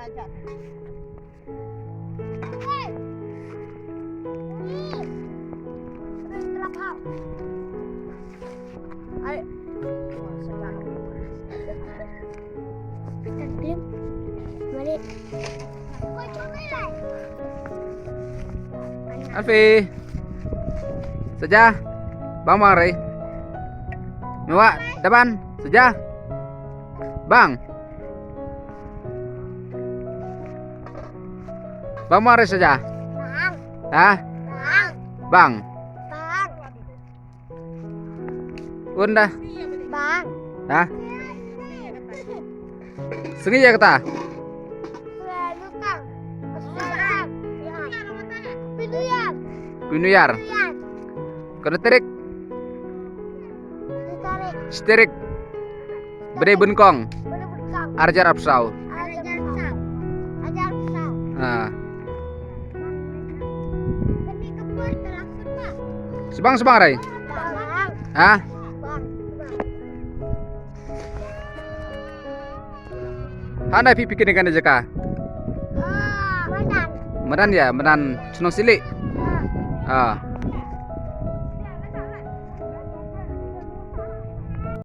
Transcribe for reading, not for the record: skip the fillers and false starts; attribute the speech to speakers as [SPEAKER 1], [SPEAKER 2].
[SPEAKER 1] derajat. Ayo.
[SPEAKER 2] Balik.
[SPEAKER 3] Alfi. Saja. Bang mari. Mewak depan saja. Bang. Bang mari saja.
[SPEAKER 2] Bang.
[SPEAKER 3] Hah?
[SPEAKER 2] Bang.
[SPEAKER 3] Bang.
[SPEAKER 2] Bang.
[SPEAKER 3] Unda.
[SPEAKER 2] Bang.
[SPEAKER 3] Hah? Sengaja kata. Pinuyar. Kena terik. Sterik. Beri benkong. Arjar apsau. Nah. Sebang rai. Hah? Hana pipi kene kan jeka. Medan ya, medan senong silik. Ah.